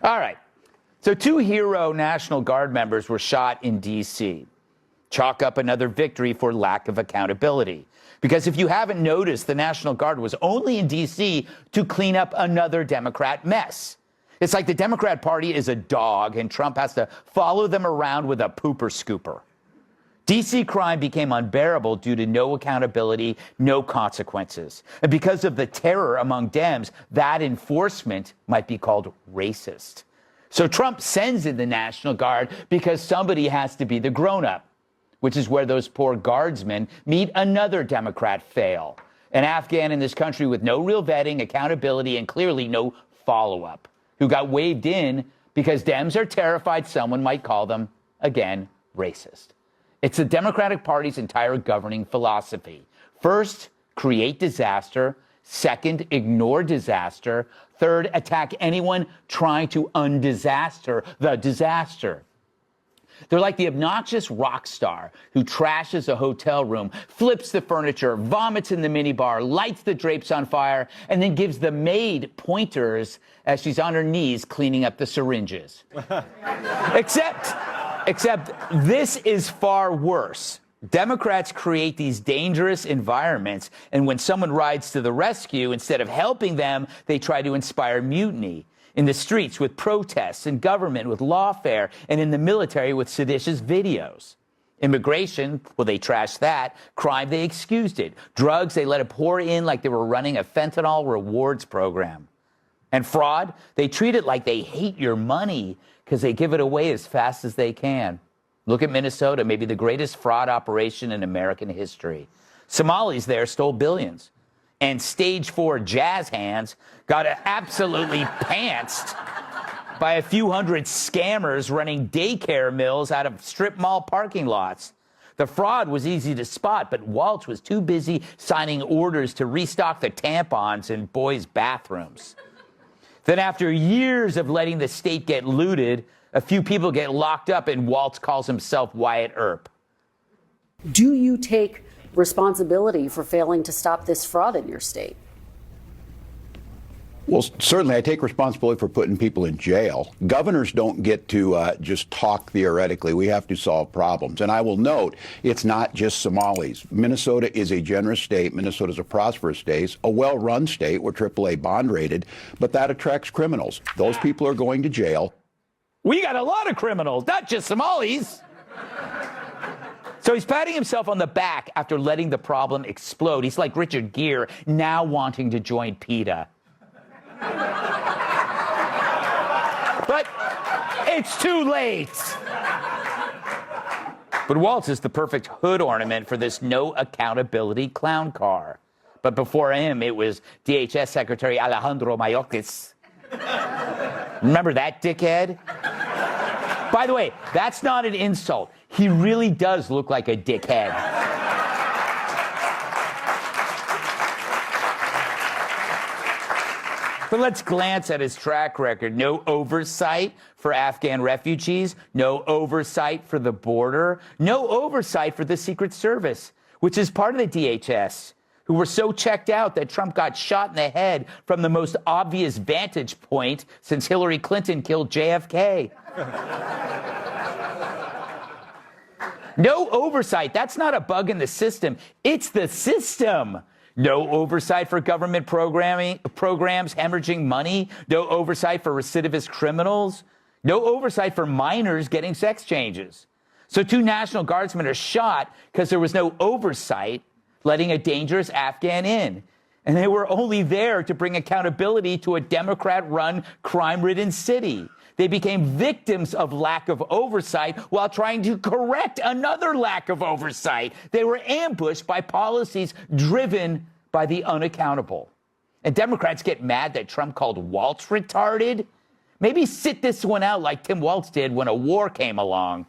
All right. So 2 hero National Guard members were shot in D.C. Chalk up another victory for lack of accountability. Because if you haven't noticed, the National Guard was only in D.C. to clean up another Democrat mess. It's like the Democrat Party is a dog and Trump has to follow them around with a pooper scooper. D.C. crime became unbearable due to no accountability, no consequences. And because of the terror among Dems, that enforcement might be called racist. So Trump sends in the National Guard because somebody has to be the grown-up, which is where those poor guardsmen meet another Democrat fail, an Afghan in this country with no real vetting, accountability, and clearly no follow-up, who got waved in because Dems are terrified someone might call them, again, racist. It's the Democratic Party's entire governing philosophy. First, create disaster. Second, ignore disaster. Third, attack anyone trying to undisaster the disaster. They're like the obnoxious rock star who trashes a hotel room, flips the furniture, vomits in the minibar, lights the drapes on fire, and then gives the maid pointers as she's on her knees cleaning up the syringes. Except this is far worse. Democrats create these dangerous environments, and when someone rides to the rescue, instead of helping them, they try to inspire mutiny. In the streets with protests, in government with lawfare, and in the military with seditious videos. Immigration, well, they trashed that. Crime, they excused it. Drugs, they let it pour in like they were running a fentanyl rewards program. And fraud, they treat it like they hate your money because they give it away as fast as they can. Look at Minnesota, maybe the greatest fraud operation in American history. Somalis there stole billions. And stage 4 jazz hands got absolutely pantsed by a few hundred scammers running daycare mills out of strip mall parking lots. The fraud was easy to spot, but Waltz was too busy signing orders to restock the tampons in boys' bathrooms. Then after years of letting the state get looted, a few people get locked up and Waltz calls himself Wyatt Earp. Do you take responsibility for failing to stop this fraud in your state? Well, certainly I take responsibility for putting people in jail. Governors don't get to just talk theoretically. We have to solve problems. And I will note, it's not just Somalis. Minnesota is a generous state. Minnesota is a prosperous state, a well-run state. We're AAA bond rated, but that attracts criminals. Those people are going to jail. We got a lot of criminals, not just Somalis. So he's patting himself on the back after letting the problem explode. He's like Richard Gere, now wanting to join PETA. But it's too late. But Waltz is the perfect hood ornament for this no accountability clown car. But before him, it was DHS Secretary Alejandro Mayorkas. Remember that dickhead? By the way, that's not an insult. He really does look like a dickhead. But let's glance at his track record. No oversight for Afghan refugees, no oversight for the border, no oversight for the Secret Service, which is part of the DHS, who were so checked out that Trump got shot in the head from the most obvious vantage point since Hillary Clinton killed JFK. No oversight. That's not a bug in the system. It's the system. No oversight for government programs hemorrhaging money. No oversight for recidivist criminals. No oversight for minors getting sex changes. So 2 National Guardsmen are shot because there was no oversight letting a dangerous Afghan in. And they were only there to bring accountability to a Democrat-run, crime-ridden city. They became victims of lack of oversight while trying to correct another lack of oversight. They were ambushed by policies driven by the unaccountable. And Democrats get mad that Trump called Waltz retarded. Maybe sit this one out like Tim Waltz did when a war came along.